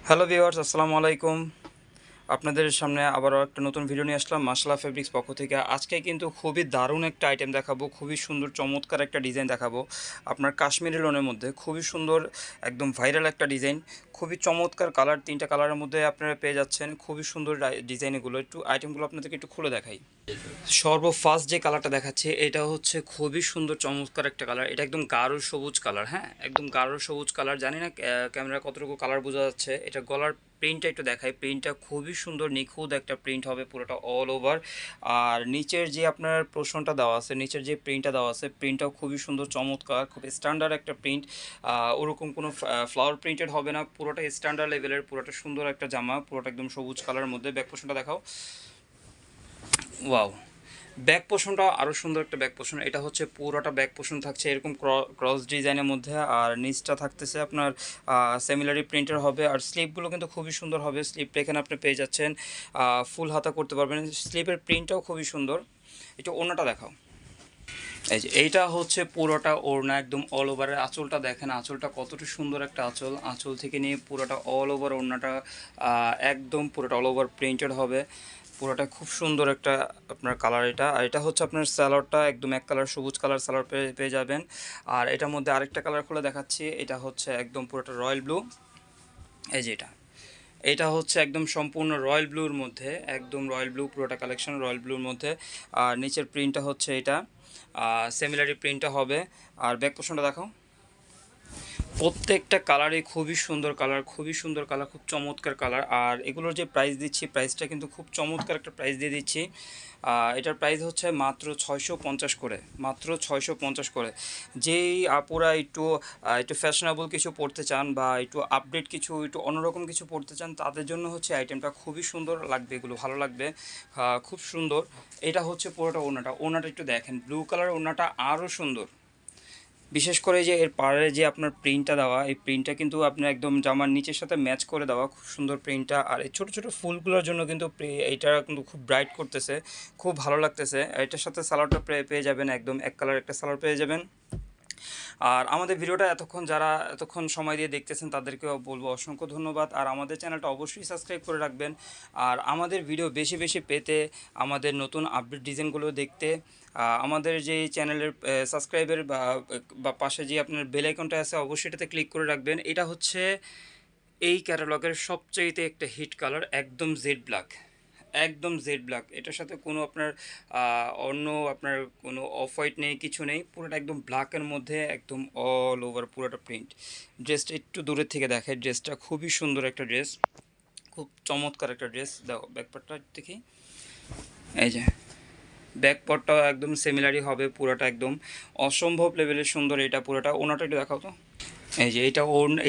Hello viewers, আসসালামু আলাইকুম। আপনাদের সামনে আবারও একটা নতুন ভিডিও নিয়ে আসলাম মাশাআল্লাহ ফেব্রিক্স পক্ষ থেকে। আজকে কিন্তু খুবই দারুণ একটা আইটেম দেখাবো, খুবই সুন্দর চমৎকার একটা ডিজাইন দেখাবো আপনার কাশ্মীরি লোনের মধ্যে। খুবই সুন্দর, একদম ভাইরাল একটা ডিজাইন, খুবই চমৎকার কালার, তিনটা কালারের মধ্যে আপনারা পেয়ে যাচ্ছেন। খুবই সুন্দর ডিজাইন। এগুলো একটু আইটেমগুলো আপনাদেরকে একটু খুলে দেখাই। সর্বফার্স্ট যে কালারটা দেখাচ্ছে এটা হচ্ছে খুবই সুন্দর চমৎকার একটা কালার। এটা একদম গাঢ় সবুজ কালার, হ্যাঁ, একদম গাঢ় সবুজ কালার। জানি না ক্যামেরা কতটুকু কালার বোঝা যাচ্ছে। এটা গলার প্রিন্টটা একটু দেখাই। প্রিন্টটা খুবই সুন্দর, নিখুঁত একটা প্রিন্ট হবে পুরোটা অল ওভার। আর নিচের যে আপনার পোর্শনটা দেওয়া আছে, নিচের যে প্রিন্টটা দেওয়া আছে, প্রিন্টটাও খুবই সুন্দর চমৎকার, খুব স্ট্যান্ডার্ড একটা প্রিন্ট। ওরকম কোনো ফ্লাওয়ার প্রিন্টেড হবে না, পুরোটা স্ট্যান্ডার্ড লেভেলের, পুরোটা সুন্দর একটা জামা, পুরোটা একদম সবুজ কালারের মধ্যে। ব্যাক পোর্শনটা দেখাও। ওয়াও, ব্যাক পোর্শনটা আরও সুন্দর একটা ব্যাক পোর্শন। এটা হচ্ছে পুরোটা ব্যাক পোর্শন থাকছে এরকম ক্রস ডিজাইনের মধ্যে, আর নিচটা থাকতেছে আপনার সেমিলারি প্রিন্টার হবে। আর স্লিপগুলো কিন্তু খুবই সুন্দর হবে। স্লিপটা এখানে আপনি পেয়ে যাচ্ছেন, ফুল হাতা করতে পারবেন। স্লিপের প্রিন্টটাও খুবই সুন্দর। একটু ওড়নাটা দেখাও। এই যে এইটা হচ্ছে পুরোটা ওড়না, একদম অল ওভারের। আঁচলটা দেখেন, আঁচলটা কতটা সুন্দর একটা আঁচল। আঁচল থেকে নিয়ে পুরোটা অল ওভার ওড়নাটা একদম পুরোটা অল ওভার প্রিন্টেড হবে। পুরোটা খুব সুন্দর একটা আপনার কালার এটা। আর এটা হচ্ছে আপনার স্যালোয়ারটা একদম এক কালার, সবুজ কালার স্যালোয়ার পেয়ে যাবেন। আর এটার মধ্যে আরেকটা কালার খুলে দেখাচ্ছি। এটা হচ্ছে একদম পুরোটা রয়্যাল ব্লু। এই যে এটা হচ্ছে একদম সম্পূর্ণ রয়্যাল ব্লুর মধ্যে, একদম রয়্যাল ব্লু, পুরোটা কালেকশন রয়্যাল ব্লুর মধ্যে। আর নিচের প্রিন্টটা হচ্ছে এটা সেমিলারি প্রিন্টটা হবে। আর ব্যাক পোর্শনটা দেখো। প্রত্যেকটা কালারই খুবই সুন্দর কালার, খুবই সুন্দর কালার, খুব চমৎকার কালার। আর এগুলোর যে প্রাইস দিচ্ছি, প্রাইসটা কিন্তু খুব চমৎকার একটা প্রাইস দিয়ে দিচ্ছি। এটার প্রাইস হচ্ছে মাত্র 650 করে, মাত্র 650 করে। যেই আপুরা একটু একটু ফ্যাশনেবল কিছু পড়তে চান বা একটু আপডেট কিছু, একটু অন্যরকম কিছু পড়তে চান, তাদের জন্য হচ্ছে আইটেমটা খুবই সুন্দর লাগবে, এগুলো ভালো লাগবে, খুব সুন্দর। এটা হচ্ছে পুরোটা ওড়নাটা। ওড়নাটা একটু দেখেন, ব্লু কালার ওড়নাটা আরও সুন্দর। বিশেষ করে যে এর পাড়ে যে আপনার প্রিন্টটা দেওয়া, এই প্রিন্টটা কিন্তু আপনার একদম জামার নিচের সাথে ম্যাচ করে দেওয়া, খুব সুন্দর প্রিন্টটা। আর এই ছোটো ছোটো ফুলগুলোর জন্য কিন্তু এইটা কিন্তু খুব ব্রাইট করতেছে, খুব ভালো লাগতেছে। এটার সাথে সালোয়ারটা পেয়ে যাবেন, একদম এক কালার একটা সালোয়ার পেয়ে যাবেন। আর আমাদের ভিডিওটা যারা এতক্ষণ সময় দিয়ে দেখতেছেন তাদেরকেও বলবো অসংখ্য ধন্যবাদ। আর আমাদের চ্যানেলটা অবশ্যই সাবস্ক্রাইব করে রাখবেন। আর আমাদের ভিডিও বেশি বেশি পেতে, আমাদের নতুন আপডেট ডিজাইনগুলো দেখতে, আমাদের যে চ্যানেলের সাবস্ক্রাইবের বা পাশে যে আপনার বেল আইকনটা আছে, অবশ্যই এটাতে ক্লিক করে রাখবেন। এটা হচ্ছে এই ক্যাটালগের সবচাইতে একটা হিট কালার, একদম জেড ব্ল্যাক, একদম জেড ব্ল্যাক। এটার সাথে কোনো আপনার অন্য আপনার কোনো অফ হোয়াইট নেই, কিছু নেই, পুরোটা একদম ব্ল্যাকের মধ্যে, একদম অল ওভার পুরোটা প্রিন্ট। ড্রেসটা একটু দূরের থেকে দেখায়, ড্রেসটা খুবই সুন্দর একটা ড্রেস, খুব চমৎকার একটা ড্রেস। দেখো ব্যাকপার্টটা দেখি। এই যে ব্যাকপার্টটাও একদম সিমিলারই হবে, পুরোটা একদম অসম্ভব লেভেলের সুন্দর। এটা পুরোটা ওনাটা একটু দেখাও তো। এই যে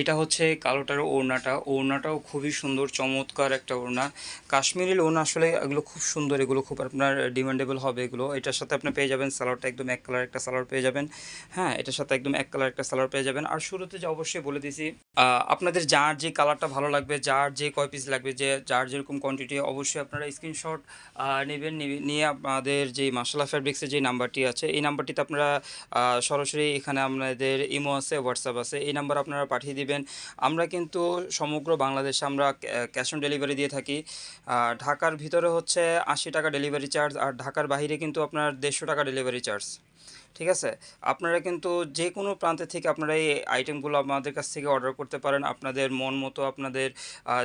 এটা হচ্ছে কালোটার ওড়নাটা। ওড়নাটাও খুবই সুন্দর, চমৎকার একটা ওড়না। কাশ্মীরি ওড়না আসলে এগুলো খুব সুন্দর, এগুলো খুব আপনার ডিমান্ডেবল হবে এগুলো। এটার সাথে আপনি পেয়ে যাবেন সালোয়ারটা একদম এক কালার একটা সালোয়ার পেয়ে যাবেন। হ্যাঁ, এটার সাথে একদম এক কালার একটা সালোয়ার পেয়ে যাবেন। আর শুরুতে যে অবশ্যই বলে দিয়েছি, আপনাদের যার যে কালারটা ভালো লাগবে, যার যে কয় পিস লাগবে, যে যার যেরকম কোয়ান্টিটি, অবশ্যই আপনারা স্ক্রিনশট নেবেন। নিয়ে আমাদের যে মাশাআল্লাহ ফ্যাব্রিক্সের যে নাম্বারটি আছে, এই নাম্বারটিতে আপনারা সরাসরি এখানে আপনাদের ইমো আছে, হোয়াটসঅ্যাপ আছে, এই নাম্বার আপনারা পাঠিয়ে দিবেন। আমরা কিন্তু সমগ্র বাংলাদেশে আমরা ক্যাশ অন ডেলিভারি দিয়ে থাকি। ঢাকার ভিতরে হচ্ছে 80 টাকা ডেলিভারি চার্জ, আর ঢাকার বাইরে কিন্তু আপনার 150 টাকা ডেলিভারি চার্জ। ঠিক আছে, আপনারা কিন্তু যে কোনো প্রান্তে থেকে আপনারা এই আইটেমগুলো আমাদের কাছ থেকে অর্ডার করতে পারেন। আপনাদের মন মতো, আপনাদের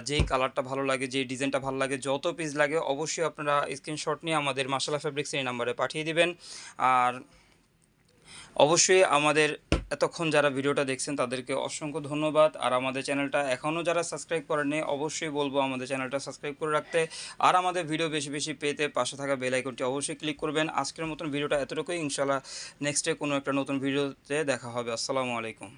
যেই কালারটা ভালো লাগে, যেই ডিজাইনটা ভালো লাগে, যত পিস লাগে, অবশ্যই আপনারা স্ক্রিনশট নিয়ে আমাদের মাশাআল্লাহ ফেব্রিক্স এই নাম্বারে পাঠিয়ে দিবেন। আর অবশ্যই আমাদের এতক্ষণ যারা ভিডিওটা দেখছেন তাদেরকে অসংখ্য ধন্যবাদ। আর আমাদের চ্যানেলটা এখনও যারা সাবস্ক্রাইব করেননি, অবশ্যই বলবো আমাদের চ্যানেলটা সাবস্ক্রাইব করে রাখতে। আর আমাদের ভিডিও বেশি বেশি পেতে পাশে থাকা বেল আইকনটি অবশ্যই ক্লিক করবেন। আজকের মতন ভিডিওটা এতটুকুই। ইনশাআল্লাহ নেক্সটে কোনো একটা নতুন ভিডিওতে দেখা হবে। আসসালামু আলাইকুম।